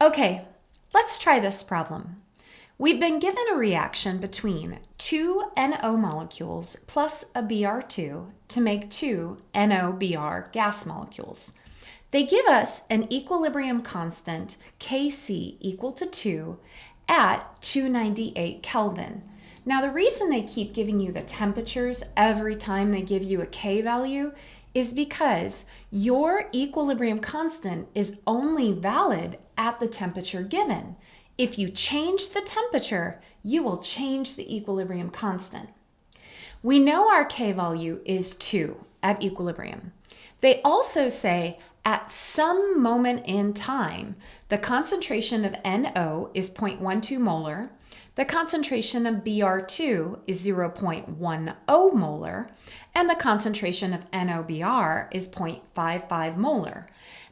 Okay, let's try this problem. We've been given a reaction between two NO molecules plus a Br2 to make two NOBr gas molecules. They give us an equilibrium constant Kc equal to 2 at 298 Kelvin. Now, the reason they keep giving you the temperatures every time they give you a K value is because your equilibrium constant is only valid at the temperature given. If you change the temperature, you will change the equilibrium constant. We know our K value is 2 at equilibrium. They also say at some moment in time, the concentration of NO is 0.12 molar, the concentration of Br2 is 0.10 molar, and the concentration of NOBr is 0.55 molar.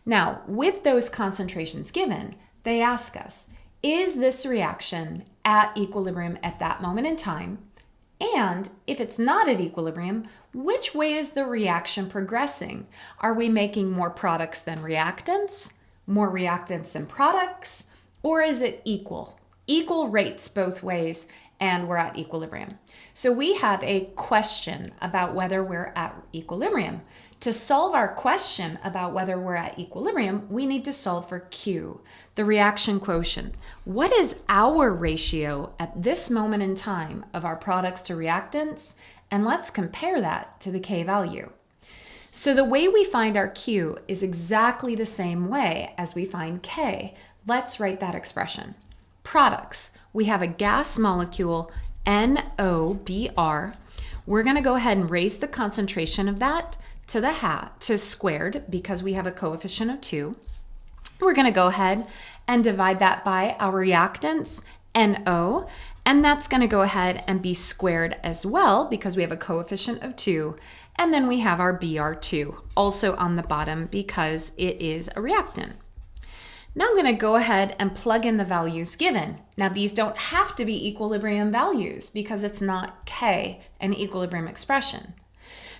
Now, with those concentrations given, they ask us, is this reaction at equilibrium at that moment in time? And if it's not at equilibrium, which way is the reaction progressing? Are we making more products than reactants? More reactants than products? Or is it equal? Equal rates both ways, and we're at equilibrium. So we have a question about whether we're at equilibrium. To solve our question about whether we're at equilibrium, we need to solve for Q, the reaction quotient. What is our ratio at this moment in time of our products to reactants? And let's compare that to the K value. So the way we find our Q is exactly the same way as we find K. Let's write that expression. Products, we have a gas molecule, NOBr. We're going to go ahead and raise the concentration of that to squared because we have a coefficient of 2. We're going to go ahead and divide that by our reactants, NO, and that's going to go ahead and be squared as well because we have a coefficient of 2. And then we have our Br2 also on the bottom because it is a reactant. Now I'm going to go ahead and plug in the values given. Now these don't have to be equilibrium values because it's not K, an equilibrium expression.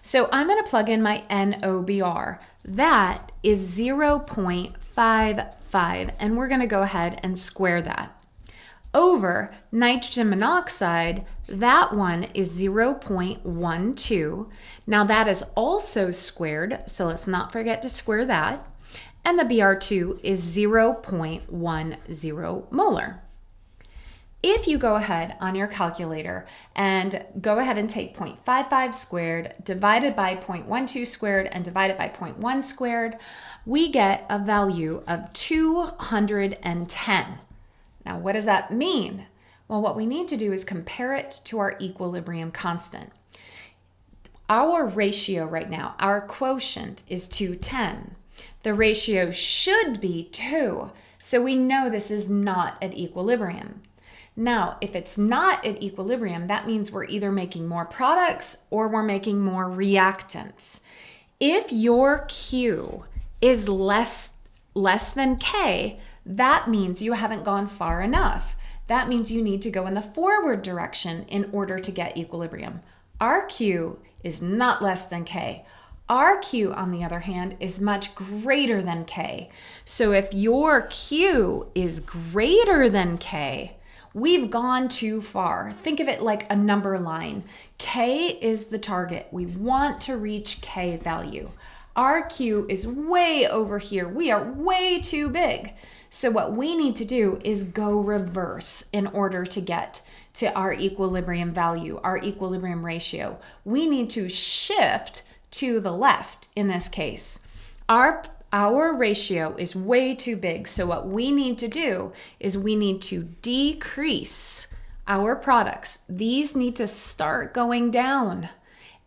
So I'm going to plug in my NOBr. That is 0.55, and we're going to go ahead and square that. Over nitrogen monoxide, that one is 0.12. Now that is also squared, so let's not forget to square that. And the Br2 is 0.10 molar. If you go ahead on your calculator and go ahead and take 0.55 squared divided by 0.12 squared and divided by 0.1 squared, we get a value of 210. Now, what does that mean? Well, what we need to do is compare it to our equilibrium constant. Our ratio right now, our quotient is 210. The ratio should be 2, so we know this is not at equilibrium. Now, if it's not at equilibrium, that means we're either making more products or we're making more reactants. If your Q is less than K, that means you haven't gone far enough. That means you need to go in the forward direction in order to get equilibrium. Our Q is not less than K. Our Q, on the other hand, is much greater than K. So if your Q is greater than K, we've gone too far. Think of it like a number line. K is the target. We want to reach K value. Our Q is way over here. We are way too big. So what we need to do is go reverse in order to get to our equilibrium value, our equilibrium ratio. We need to shift to the left in this case. Our ratio is way too big, so what we need to do is we need to decrease our products. These need to start going down,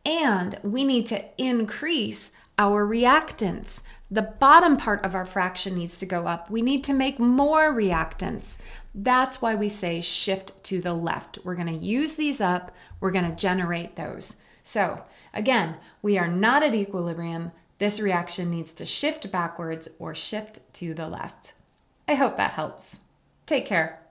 and we need to increase our reactants. The bottom part of our fraction needs to go up. We need to make more reactants. That's why we say shift to the left. We're going to use these up. We're going to generate those. So again, we are not at equilibrium. This reaction needs to shift backwards or shift to the left. I hope that helps. Take care.